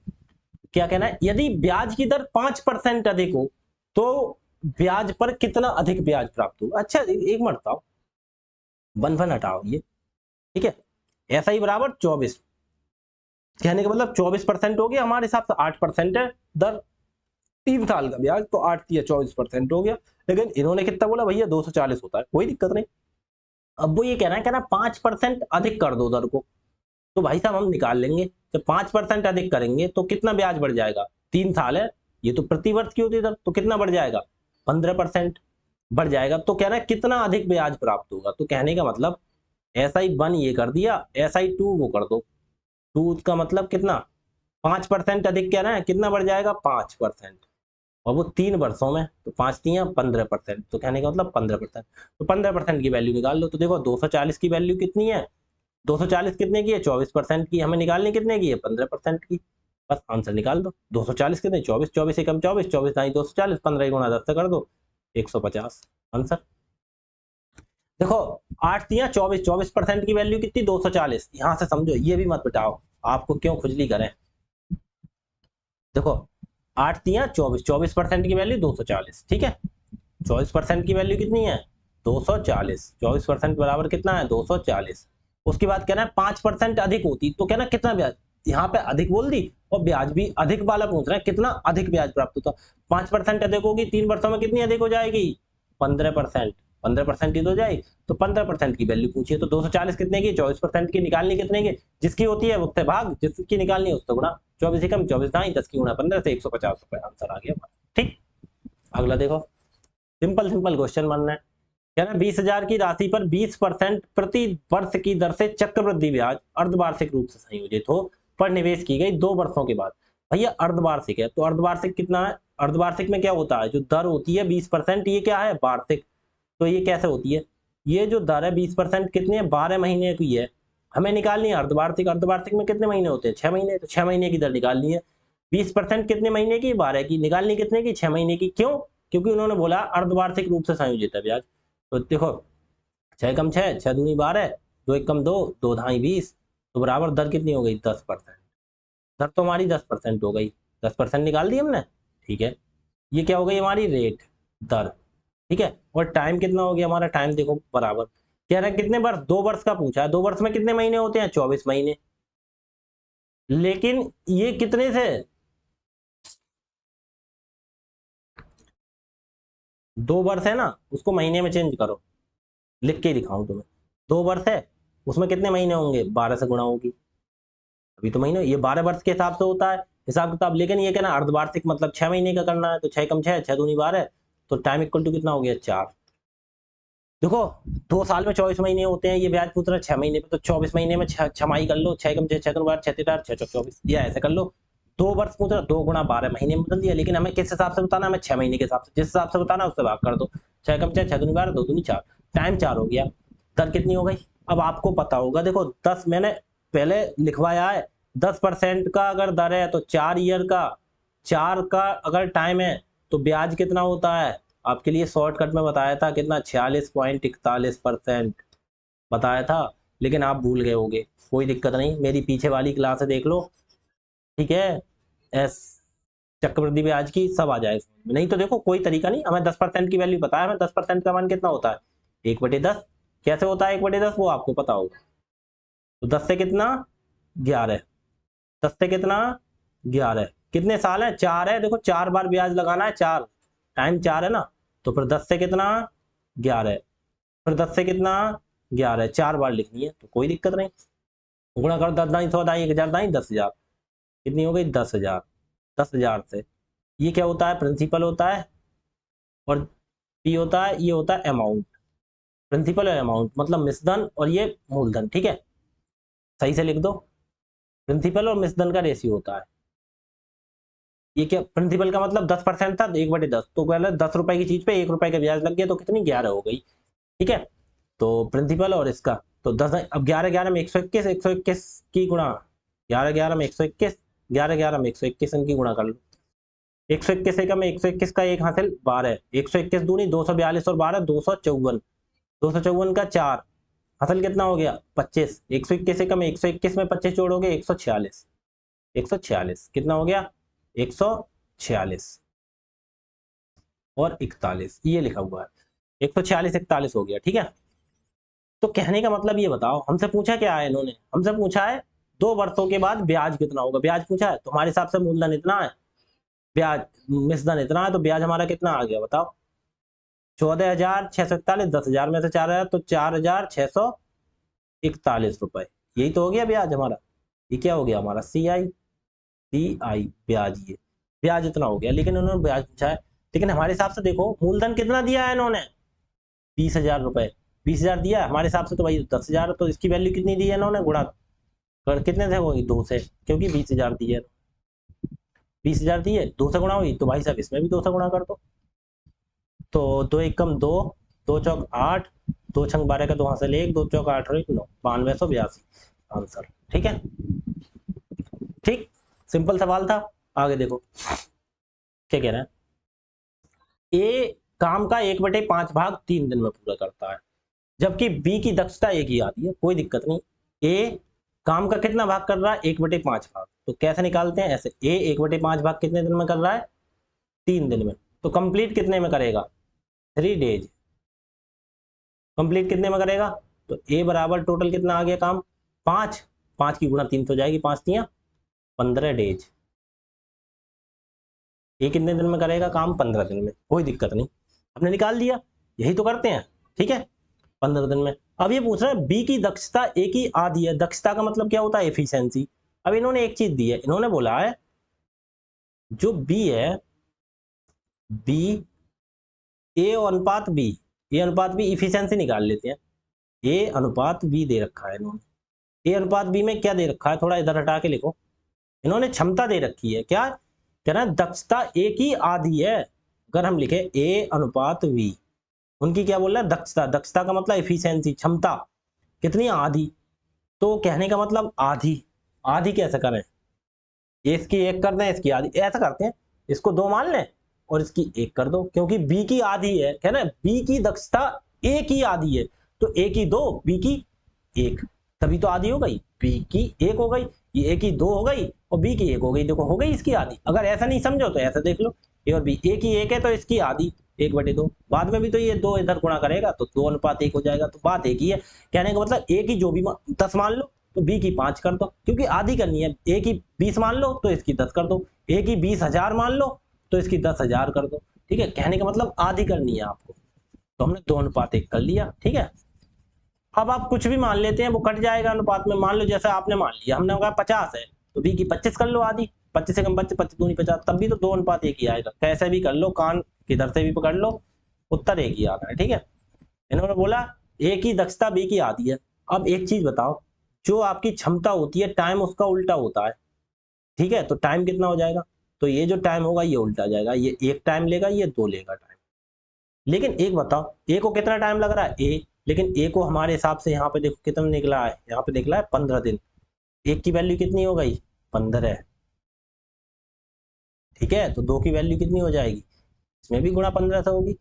क्या कहना है, यदि ब्याज की दर 5% अधिक हो तो ब्याज पर कितना अधिक ब्याज प्राप्त हो। अच्छा एक मिनट बताओ, वन हटाओ ये, ठीक है, ऐसा ही बराबर 24, कहने का मतलब 24% हो गया, हमारे हिसाब से 8% है दर, 3 साल का ब्याज, तो 8 या 24% हो गया, लेकिन इन्होंने कितना बोला भैया 240 होता है, कोई दिक्कत नहीं। अब वो ये कह रहा है 5% अधिक कर दो दर को, तो भाई साहब हम निकाल लेंगे, जब 5% अधिक करेंगे तो कितना ब्याज बढ़ जाएगा, 3 साल है, ये तो प्रति वर्ष की होती है दर, तो कितना बढ़ जाएगा 15% बढ़ जाएगा। तो कह रहा है कितना अधिक ब्याज प्राप्त होगा, तो कहने का मतलब ऐसा ही 1 ये कर दिया, ऐसा ही 2 वो कर दो, 2 का मतलब कितना 5% अधिक कह रहा है, कितना बढ़ जाएगा 5%, और वो 3 वर्षों में, तो 5×3 = 15%, तो कहने का मतलब 15%, तो 15% की वैल्यू निकाल लो। तो देखो 240 की वैल्यू कितनी है, 240 कितने की है 24% की, हमें निकालनी कितने की है 15% की, बस आंसर निकाल दो। 240 कितने 24, 24 एकम 24, 24 दाई 240, 15 गुणा 10 से कर दो 150 आंसर। देखो 8×3 = 24, 24% की वैल्यू कितनी 240, यहां से समझो, ये भी मत बिटाओ, आपको क्यों खुजली करें। देखो 8×3 = 24, 24% की वैल्यू 240, ठीक है, 24% की वैल्यू कितनी है 240, 24% बराबर कितना है 240। उसके बाद कहना है 5% अधिक होती तो कहना कितना ब्याज, यहाँ पे अधिक बोल दी और ब्याज भी अधिक वाला पूछ रहा है, कितना अधिक ब्याज प्राप्त होता। 5% अधिक होगी 3 वर्षों में, कितनी अधिक हो जाएगी 15%, 15% ही तो जाएगी, तो 15% की वैल्यू पूछिए, तो 240 कितने की 24% की, निकालनी कितने की, जिसकी होती है उससे भाग, जिसकी निकालनी है उससे गुणा, 24 एकम 24 दाई 10 की गुणा 15 से 150 रुपए आंसर आ गया। ठीक, अगला देखो, सिंपल सिंपल क्वेश्चन बनना है, कह रहा है 20,000 की राशि पर 20% प्रति वर्ष की दर से चक्रवृद्धि ब्याज अर्धवार्षिक रूप से संयोजित हो पर निवेश की गई 2 वर्षों के बाद। भैया अर्धवार्षिक है तो अर्धवार्षिक कितना है, अर्धवार्षिक में क्या होता है, जो दर होती है 20%, ये क्या है वार्षिक, तो ये कैसे होती है, ये जो दर है 20% कितने है 12 महीने की है, हमें निकालनी है अर्धवार्षिक, अर्धवार्षिक में कितने महीने होते हैं 6 महीने, तो 6 महीने की दर निकालनी है। 20% कितने महीने की 12 की, निकालनी कितने की 6 महीने की, क्यों, क्योंकि उन्होंने बोला अर्धवार्षिक रूप से संयोजित है ब्याज। तो देखो 6×6 6 दूनी 12, 2 एकम 2, 2 धाई 20, तो बराबर दर कितनी हो गई 10%, दर तो हमारी 10% हो गई, 10% निकाल दी हमने, ठीक है। ये क्या हो गई हमारी रेट, दर, ठीक है। और टाइम कितना हो गया हमारा, टाइम देखो बराबर कह रहा है कितने वर्ष, 2 वर्ष का पूछा है। 2 वर्ष में कितने महीने होते हैं, 24 महीने। लेकिन ये कितने से, 2 वर्ष है ना, उसको महीने में चेंज करो, लिख के दिखाऊं तुम्हें। 2 वर्ष है, उसमें कितने महीने होंगे, 12 से गुणा होगी, अभी तो महीने, ये 12 वर्ष के हिसाब से होता है हिसाब किताब। लेकिन ये कहना अर्धवार्षिक मतलब 6 महीने का करना है, तो 6 कम 6, 6 दूनी 12, तो टाइम इक्वल टू कितना हो गया, 4। देखो 2 साल में 24 महीने होते हैं, ये ब्याज पूछ रहा है 6 महीने पे, तो 24 महीने में छमाही कर लो, 6 कम 6, 6 दूनी 12, 6 4 6 24, या ऐसे कर लो। 2 वर्ष पूछ रहा, 2 गुणा 12 महीने में बदल दिया। लेकिन हमें किस हिसाब से बताना, हमें 6 महीने के हिसाब से, जिस हिसाब से बताना उससे भाग कर दो। 6 कम 6, 6 दूनी 12, 2 दूनी 4, टाइम 4 हो गया। दर कितनी हो गई, अब आपको पता होगा। देखो 10 मैंने पहले लिखवाया है, 10% का अगर दर है तो 4 ईयर का, 4 का अगर टाइम है तो ब्याज कितना होता है, आपके लिए शॉर्टकट में बताया था कितना, 46.41% बताया था। लेकिन आप भूल गए होगे, कोई दिक्कत नहीं, मेरी पीछे वाली क्लास देख लो, ठीक है। एस चक्रवृद्धि ब्याज की सब आ जाए, नहीं तो देखो कोई तरीका नहीं, हमें 10% की वैल्यू पता है, हमें 10% का मान कितना होता है, 1/10। कैसे होता है 1/10, वो आपको पता होगा। तो 10 से कितना, 11, 10 से कितना, 11, कितने साल है, 4 है। देखो 4 बार ब्याज लगाना है, 4 टाइम 4 है ना, तो फिर 10 से कितना, 11, फिर 10 से कितना, 11, 4 बार लिखनी है, तो कोई दिक्कत नहीं। गुणा कर 10 दाई 100 दाई 1000 दाई 10,000, कितनी हो गई, 10,000। 10,000 से ये क्या होता है, प्रिंसिपल होता है, और पी होता है, ये होता है अमाउंट। प्रिंसिपल और अमाउंट मतलब मिश्रधन और ये मूलधन, ठीक है, सही से लिख दो। प्रिंसिपल और मिश्रधन का रेशियो होता है। ये क्या, प्रिंसिपल का मतलब 10% था, 1/10, तो पहले 10 रुपए की चीज पे 1 रुपए का ब्याज लग गया, तो कितनी, 11 हो गई, ठीक है। तो प्रिंसिपल और इसका, तो 10, अब 11 11 में 121, 121 की गुणा, 11 11 में 121, 11 11 में 121 इनकी गुणा कर लो। 121 एकम में 121 का एक हासिल 12, 121 दूनी 242 और 12 254, 254 का 4 हासिल कितना हो गया, 25। 121 एकम में 121 में 25 जोड़ोगे 146, 146 कितना हो गया, 146 और 41, ये लिखा हुआ है, 146 41 हो गया, ठीक है। तो कहने का मतलब ये बताओ, हमसे पूछा क्या है इन्होंने, हमसे पूछा है 2 वर्षों के बाद ब्याज कितना होगा, ब्याज पूछा है, तो हमारे हिसाब से मूलधन इतना है, ब्याज मिश्रधन इतना है, तो ब्याज हमारा कितना आ गया बताओ, 14,641, 10,000 में से 4,000, तो 4,641 रुपए, यही तो हो गया ब्याज हमारा। ये क्या हो गया हमारा, CI ब्याज, ये ब्याज इतना हो गया। लेकिन उन्होंने ब्याज पूछा है, लेकिन हमारे हिसाब से देखो मूलधन कितना दिया है इन्होंने, 20,000 रुपए, 20,000 दिया है हमारे हिसाब से, तो भाई 10,000, तो इसकी वैल्यू कितनी दी है इन्होंने, गुणा कर कितने से होगी, 2 से, क्योंकि 20,000 दी है, 20,000 दी है, 2 से गुणा हुई, तो भाई साहब इसमें भी 2 से गुणा कर दो। तो 2 एकम 2, 2 चौक 8, 2 छंग 12 का 2 हासिल 1, 2 चौक 8 और 1 9, 9282 आंसर, ठीक है। ठीक, सिंपल सवाल था। आगे देखो क्या कह रहा है, ए काम का 1/5 भाग 3 दिन में पूरा करता है, जबकि बी की दक्षता एक ही आती है, कोई दिक्कत नहीं। ए काम का कितना भाग कर रहा है, 1/5 भाग, तो कैसे निकालते हैं, ऐसे, ए 1/5 भाग कितने दिन में कर रहा है, 3 दिन में, तो कंप्लीट कितने में करेगा, 3 डेज, कंप्लीट कितने में करेगा, तो ए बराबर टोटल कितना आ गया काम, 5, 5 की गुणा 3 तो जाएगी, 5 तियां 15 डेज। ये कितने दिन में करेगा काम, 15 दिन में, कोई दिक्कत नहीं, हमने निकाल दिया, यही तो करते हैं, ठीक है, 15 दिन में। अब ये पूछ रहा है बी की दक्षता ए की आधी है, दक्षता का मतलब क्या होता है, एफिशिएंसी। अब इन्होंने एक चीज दी है, इन्होंने बोला है जो बी है, बी, ए अनुपात बी, ए अनुपात बी इफिशियंसी निकाल लेते हैं। ए अनुपात बी दे रखा है इन्होंने, ए अनुपात बी में क्या दे रखा है, थोड़ा इधर हटा के लिखो, इन्होंने क्षमता दे रखी है, क्या कह रहा है, दक्षता ए की आधी है। अगर हम लिखे ए अनुपात वी, उनकी क्या बोल रहा है, दक्षता, दक्षता का मतलब एफिशिएंसी, क्षमता कितनी, आधी, तो कहने का मतलब आधी, आधी कैसे करें, इसकी 1 कर दें, इसकी आधी, ऐसा करते हैं, इसको 2 मान लें और इसकी 1 कर दो, क्योंकि बी की आधी है ना, बी की दक्षता ए की आधी है, तो ए की 2 बी की 1, तभी तो आधी हो गई, बी की 1 हो गई, ये ए की 2 हो गई और बी की 1 हो गई, देखो हो गई इसकी आधी। अगर ऐसा नहीं समझो तो ऐसा देख लो, ए और बी, ए की 1 है तो इसकी आधी, 1/2। बाद में भी तो ये 2 इधर गुणा करेगा तो 2:1 हो जाएगा। तो बात एक ही है, कहने का मतलब ए की जो भी 10 मान लो तो बी की 5 कर दो, क्योंकि आधी करनी है। ए की 20 मान लो तो इसकी 10 कर दो, ए की 20,000 मान लो तो इसकी 10,000 कर दो। ठीक है, कहने का मतलब आधी करनी है आपको। तो हमने 2:1 कर लिया। ठीक है, अब आप कुछ भी मान लेते हैं, वो कट जाएगा अनुपात में। मान लो जैसे आपने मान लिया, हमने कहा 50 है तो बी की 25 कर लो आधी, 25 से कम 25, 25 दूनी 50, तब भी तो 2:1 ही आएगा। कैसे भी कर लो, कान किधर से भी पकड़ लो, उत्तर एक ही आना है। ठीक है, इन्होंने बोला ए की दक्षता बी की आधी है। अब एक चीज बताओ, जो आपकी क्षमता होती है टाइम उसका उल्टा होता है। ठीक है, तो टाइम कितना हो जाएगा, तो ये जो टाइम होगा ये उल्टा जाएगा, ये 1 टाइम लेगा, ये 2 लेगा टाइम। लेकिन एक बताओ, ए को कितना टाइम लग रहा है, ए, लेकिन ए को हमारे हिसाब से यहाँ पे देखो कितना निकला है, यहाँ पे निकला है 15 दिन। एक की वैल्यू कितनी हो गई, 15। ठीक है, तो 2 की वैल्यू कितनी हो जाएगी, इसमें भी गुणा 15 से होगी।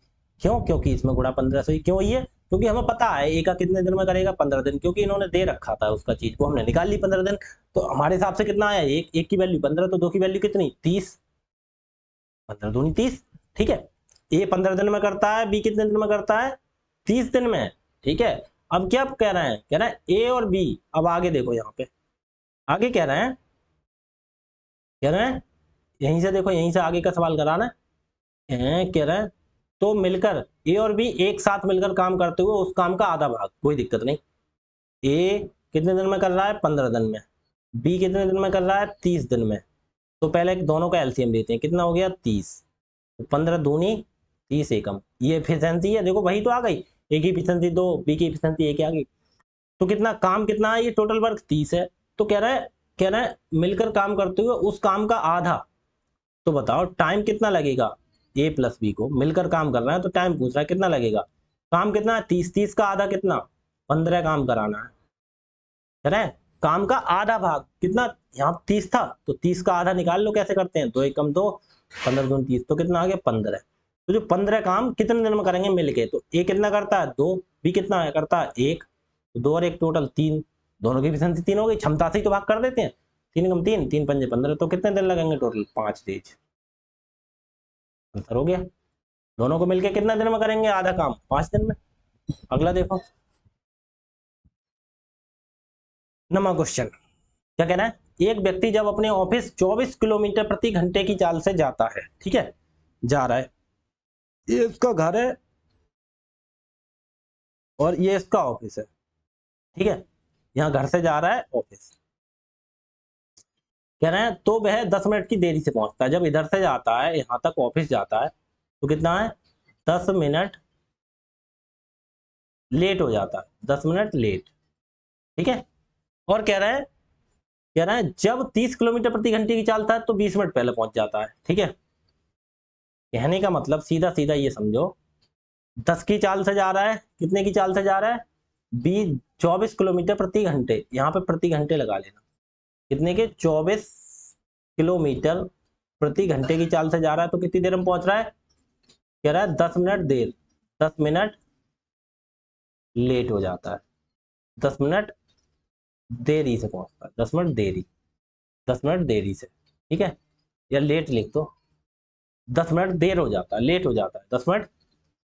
क्यों, क्योंकि इसमें गुणा 15 से क्यों हुई है, क्योंकि हमें पता है ए का कितने दिन में करेगा, 15 दिन, क्योंकि इन्होंने दे रखा था उसका चीज को, हमने निकाल ली 15 दिन। तो हमारे हिसाब से कितना आया, एक की वैल्यू 15, तो 2 की वैल्यू कितनी, 30, 15 दूनी 30। ठीक है, ए 15 दिन में करता है, बी कितने दिन में करता है, 30 दिन में। ठीक है, अब क्या कह रहे हैं, कह रहे हैं ए और बी, अब आगे देखो यहाँ पे आगे कह रहे हैं, कह रहे हैं यहीं से देखो, यहीं से आगे का सवाल कराना है। कह रहे हैं तो मिलकर ए और बी एक साथ मिलकर काम करते हुए उस काम का आधा भाग, कोई दिक्कत नहीं। ए कितने दिन में कर रहा है, 15 दिन में, बी कितने दिन में कर रहा है, 30 दिन में। तो पहले दोनों का एलसीएम लेते हैं, कितना हो गया, 30, 15 दूनी 30 एकम, ये एफिशिएंसी है, देखो वही तो आ गई, ए की एफिशिएंसी 2, बी की एफिशिएंसी 1 आ गई। तो कितना काम कितना है, ये टोटल वर्क 30 है। तो कह रहा है मिलकर काम करते हुए उस काम का आधा। तो बताओ टाइम कितना लगेगा, ए प्लस बी को मिलकर काम करना है तो टाइम पूछ रहा है कितना लगेगा, काम कितना है, 30, 30 का आधा कितना, 15 काम कराना है। काम का आधा भाग कितना, यहाँ 30 था तो 30 का आधा निकाल लो, कैसे करते हैं, 2 एकम 2, 15 दूनी 30, तो कितना आ गया, 15। तो जो 15 काम कितने दिन में करेंगे मिलके, तो ए कितना करता है, 2, बी कितना है करता है 1, तो 2 और 1 टोटल 3, दोनों की एफिशिएंसी 3 हो गई, क्षमता से ही तो भाग कर देते हैं, 3 कम 3, 3 पंजे 15, तो कितने दिन लगेंगे टोटल, 5 डेज। आंसर हो गया, दोनों को मिलके कितना दिन में करेंगे आधा काम, 5 दिन में। अगला देखो, नमा क्वेश्चन क्या कहना है, एक व्यक्ति जब अपने ऑफिस 24 किलोमीटर प्रति घंटे की चाल से जाता है, ठीक है, जा रहा है, ये इसका घर है और ये इसका ऑफिस है। ठीक है, यहाँ घर से जा रहा है ऑफिस, कह रहे हैं तो वह 10 मिनट की देरी से पहुंचता है, जब इधर से जाता है यहाँ तक ऑफिस जाता है तो कितना है, 10 मिनट लेट हो जाता है, 10 मिनट लेट। ठीक है, और कह रहा है जब 30 किलोमीटर प्रति घंटे की चाल था तो 20 मिनट पहले पहुंच जाता है। ठीक है, कहने का मतलब सीधा सीधा ये समझो, 10 की चाल से जा रहा है, कितने की चाल से जा रहा है, 24 किलोमीटर प्रति घंटे, यहाँ पे प्रति घंटे लगा लेना, कितने के, 24 किलोमीटर प्रति घंटे की चाल से जा रहा है, तो कितनी देर में पहुंच रहा है, कह रहा है 10 मिनट देर, 10 मिनट लेट हो जाता है, 10 मिनट देरी से पहुंचता है, 10 मिनट देरी, 10 मिनट देरी से। ठीक है, या लेट लिख दो, 10 मिनट देर हो जाता है, लेट हो जाता है, 10 मिनट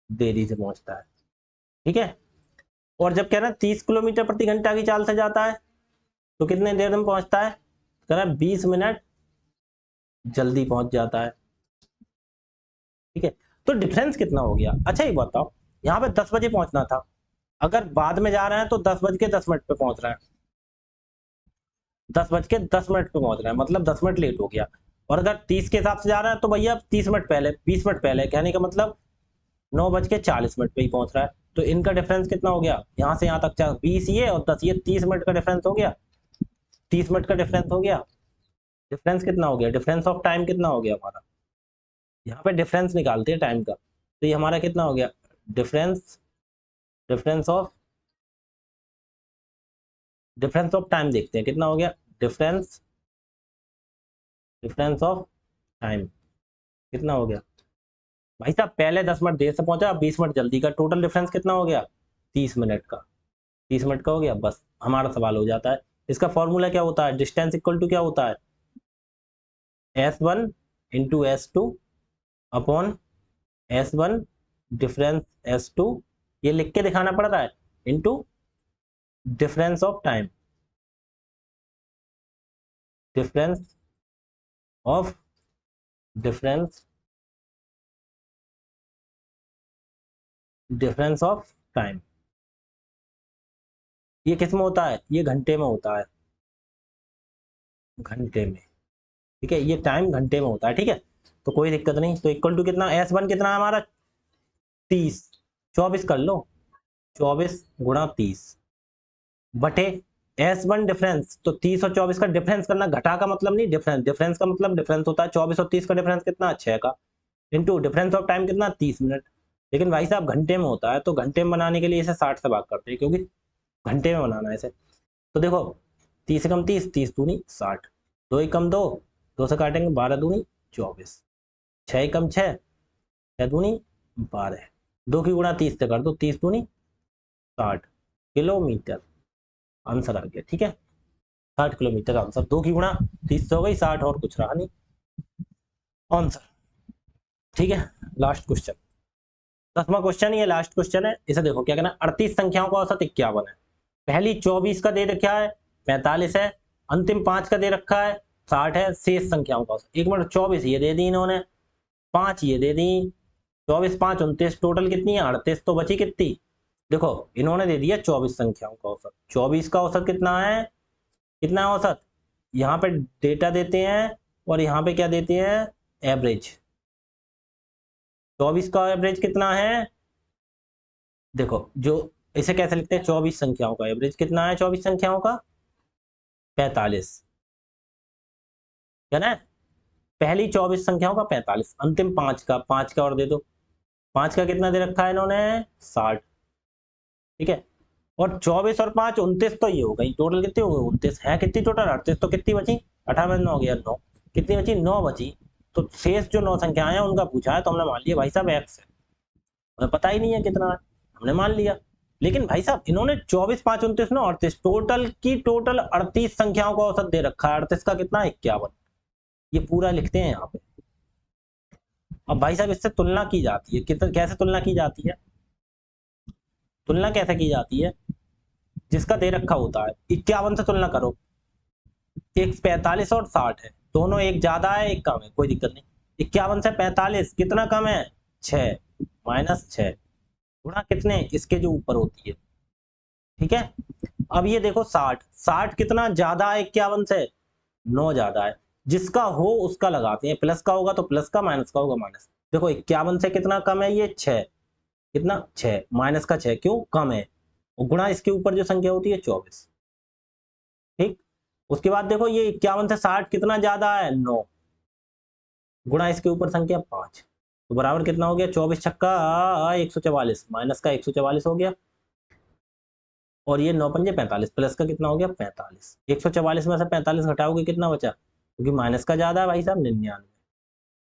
देरी से पहुंचता है। ठीक है, और जब कह रहा है 30 किलोमीटर प्रति घंटा की चाल से जाता है तो कितने देर में पहुंचता है, कह रहा है 20 मिनट जल्दी पहुंच जाता है। ठीक है, तो डिफरेंस कितना हो गया, अच्छा ये बताओ, यहाँ पे 10 बजे पहुंचना था, अगर बाद में जा रहे हैं तो 10:10 पे पहुंच रहे हैं, 10:10 पे पहुंच रहे हैं, मतलब 10 मिनट लेट हो गया। और अगर 30 के हिसाब से जा रहा है तो भैया 30 मिनट पहले, 20 मिनट पहले, कहने का मतलब 9:40 पे ही पहुंच रहा है। तो इनका डिफरेंस कितना हो गया, यहाँ से यहाँ तक 20 ये और 10 ये, 30 मिनट का डिफरेंस हो गया, 30 मिनट का डिफरेंस हो गया। डिफरेंस कितना हो गया, डिफरेंस ऑफ टाइम कितना हो गया हमारा, यहाँ पे डिफरेंस निकालते हैं टाइम का, तो ये हमारा कितना हो गया, difference difference of difference of time देखते हैं कितना हो गया, डिफरेंस डिफरेंस ऑफ टाइम कितना हो गया, भाई साहब पहले 10 मिनट देर से पहुंचा, 20 मिनट जल्दी का, टोटल डिफरेंस कितना हो गया, 30 मिनट का, 30 मिनट का हो गया, बस हमारा सवाल हो जाता है। इसका फॉर्मूला क्या होता है, डिस्टेंस इक्वल टू क्या होता है, S1 into S2 upon S1 difference S2, ये लिख के दिखाना पड़ रहा है, into difference of time, difference of difference of time. ये किस में होता है, ये घंटे में होता है, घंटे में, ठीक है, ये टाइम घंटे में होता है, ठीक है, तो कोई दिक्कत नहीं। तो इक्वल टू कितना, S1 कितना है हमारा 30, 24 कर लो, 24 गुणा 30 बटे S1 डिफरेंस, तो 30 और 24 का डिफरेंस करना, घटा का मतलब नहीं, डिफरेंस, डिफरेंस का मतलब डिफरेंस होता है, 24 और 30 का डिफरेंस कितना 6 का, इंटू डिफरेंस ऑफ टाइम कितना 30 मिनट। लेकिन भाई साहब घंटे में होता है, तो घंटे में बनाने के लिए इसे 60 से भाग करते हैं, क्योंकि घंटे में बनाना है इसे। तो देखो 30 कम 30, 30 दूनी 60, 2 कम 2, 2 से काटेंगे 12 दूनी 24, 6 कम 6, 6 दूनी 12, 2 की गुणा 30 से कर दो, 30 दूनी 60 किलोमीटर, आंसर आ गया, ठीक है, 60 किलोमीटर आंसर, 2 की गुणा 30 से हो गई 60, और कुछ रहा नहीं आंसर, ठीक है। लास्ट क्वेश्चन, 10वां क्वेश्चन, ये लास्ट क्वेश्चन है, इसे देखो क्या कहना है, 38 संख्याओं का औसत 51 है, पहली 24 का दे रखा है, 45 है, अंतिम 5 का दे रखा है, 60 है, शेष संख्याओं का औसत, एक मिनट, 24 ये दे दी इन्होंने, 5 ये दे दी, 24 5 29, टोटल कितनी है 38, तो बची कितनी, देखो इन्होंने दे दिया 24 संख्याओं का औसत, 24 का औसत कितना है, कितना है औसत, यहाँ पे डेटा देते हैं और यहाँ पे क्या देते हैं, एवरेज, 24 का एवरेज कितना है, देखो जो इसे कैसे लिखते हैं, 24 संख्याओं का एवरेज कितना है, 24 संख्याओं का 45, है ना, पहली 24 संख्याओं का 45, अंतिम 5 का और दे दो, 5 का कितना दे रखा है इन्होंने 60, ठीक है, और 24 और 5 29, तो ये हो गई, टोटल कितनी हो गई 29 है, कितनी टोटल 38, तो कितनी बची 18 9 गया 9, कितनी बची 9 बची, तो शेष जो 9 संख्याएं हैं उनका पूछा है, तो हमने मान लिया भाई साहब एक्स है, हमें पता ही नहीं है कितना है, हमने मान लिया। लेकिन भाई साहब इन्होंने 24 5 29 9 38, टोटल की टोटल 38 संख्याओं का औसत दे रखा है, 38 का कितना 51, ये पूरा लिखते हैं यहाँ पे। अब भाई साहब इससे तुलना की जाती है, कितना कैसे तुलना की जाती है, तुलना कैसे की जाती है, जिसका दे रखा होता है 51 से तुलना करो, एक 45 और 60 है, दोनों एक ज्यादा है एक कम है, कोई दिक्कत नहीं, 51 से 45 कितना कम है 6, माइनस 6 गुणा कितने इसके जो ऊपर होती है, ठीक है। अब ये देखो 60, 60 कितना ज्यादा है 51 से, 9 ज्यादा है, जिसका हो उसका लगाते हैं, प्लस का होगा तो प्लस का, माइनस का होगा माइनस, देखो 51 से कितना कम है ये 6, कितना 6, माइनस का 6 क्यों कम है, और गुणा इसके ऊपर जो संख्या होती है 24, ठीक। उसके बाद देखो ये 51 से 60 कितना ज्यादा है 9, गुणा इसके ऊपर संख्या 5, तो बराबर कितना हो गया 24 छक्का 144, माइनस का 144 हो गया, और ये 9 पंजे 45, प्लस का कितना हो गया 45, 144 में से 45 घटाओगे कितना बचा, क्योंकि माइनस का ज्यादा है भाई साहब 99,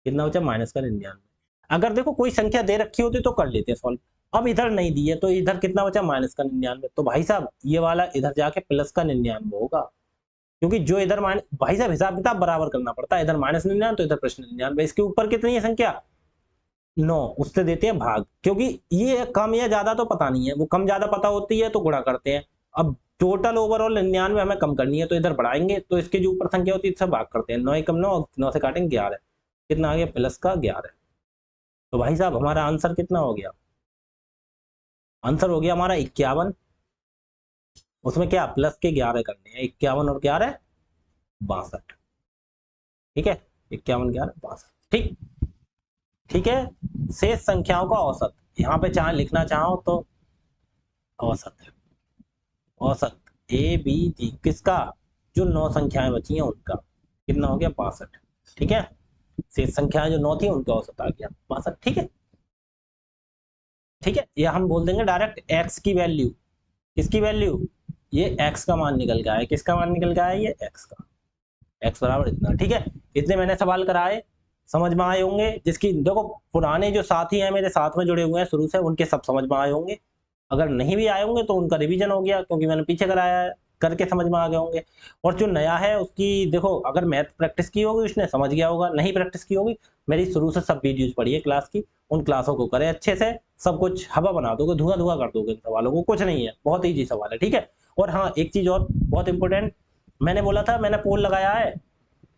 कितना बचा माइनस का 99। अगर देखो कोई संख्या दे रखी होती तो कर लेते सॉल्व, अब इधर नहीं दी है तो इधर कितना बचा माइनस का 99, तो भाई साहब ये वाला इधर जाके प्लस का 99 होगा, क्योंकि जो इधर माइनस, भाई साहब हिसाब किताब बराबर करना पड़ता है, इधर माइनस 99 तो इधर प्लस 99, इसके ऊपर कितनी है संख्या 9, उससे देते हैं भाग, क्योंकि ये कम या ज्यादा तो पता नहीं है, वो कम ज्यादा पता होती है तो गुणा करते हैं, अब टोटल ओवरऑल 99 हमें कम करनी है तो इधर बढ़ाएंगे, तो इसके जो ऊपर संख्या होती है इससे भाग करते हैं, 9 कम 9, 9 से काटेंगे 11, कितना आ गया प्लस का 11, तो भाई साहब हमारा आंसर कितना हो गया, आंसर हो गया हमारा 51, उसमें क्या प्लस के 11 करने हैं, 51 और 11 62, ठीक है, 51 11 62, ठीक, ठीक है। शेष संख्याओं का औसत, यहाँ पे चाहे लिखना चाहो तो औसत, औसत ए बी जी किसका, जो 9 संख्याएं बची हैं उनका, कितना हो गया 62, ठीक है, शेष संख्याएं जो 9 थी उनका औसत आ गया 62, ठीक है, ठीक है, या हम बोल देंगे डायरेक्ट एक्स की वैल्यू, किसकी वैल्यू, ये एक्स का मान निकल के आया, किसका मान निकल के आया ये एक्स का, एक्स बराबर इतना, ठीक है। इतने मैंने सवाल कराए, समझ में आए होंगे, जिसकी देखो पुराने जो साथी हैं मेरे साथ में जुड़े हुए हैं शुरू से, उनके सब समझ में आए होंगे, अगर नहीं भी आए होंगे तो उनका रिवीजन हो गया, क्योंकि मैंने पीछे कराया है, करके समझ में आ गए होंगे। और जो नया है उसकी देखो, अगर मैथ प्रैक्टिस की होगी उसने समझ गया होगा, नहीं प्रैक्टिस की होगी मेरी शुरू से सब वीडियोज पढ़िए क्लास की, उन क्लासों को करें अच्छे से, सब कुछ हवा बना दोगे, धुआं धुआं कर दोगे इन सवालों को, कुछ नहीं है, बहुत ईजी सवाल है, ठीक है। और हाँ एक चीज और बहुत इंपॉर्टेंट, मैंने बोला था, मैंने पोल लगाया है,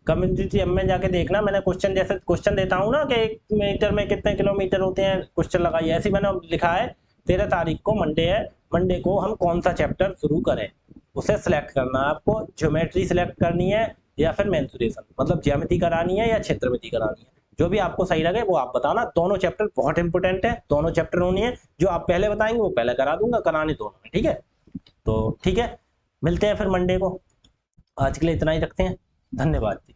कम्युनिटी में जाके देखना, मैंने क्वेश्चन जैसे क्वेश्चन देता हूँ ना कि 1 मीटर में कितने किलोमीटर होते हैं, क्वेश्चन लगाइए, ऐसे मैंने लिखा है 13 तारीख को मंडे है, मंडे को हम कौन सा चैप्टर शुरू करें, उसे सिलेक्ट करना है आपको, ज्योमेट्री सिलेक्ट करनी है या फिर मेंसुरेशन, मतलब ज्यामिति करानी है या क्षेत्रमिति करानी है, जो भी आपको सही लगे वो आप बताना। दोनों चैप्टर बहुत इंपॉर्टेंट है, दोनों चैप्टर होनी है, जो आप पहले बताएंगे वो पहले करा दूंगा, कराने दोनों में, ठीक है। तो ठीक है, मिलते हैं फिर मंडे को, आज के लिए इतना ही रखते हैं, धन्यवाद जी।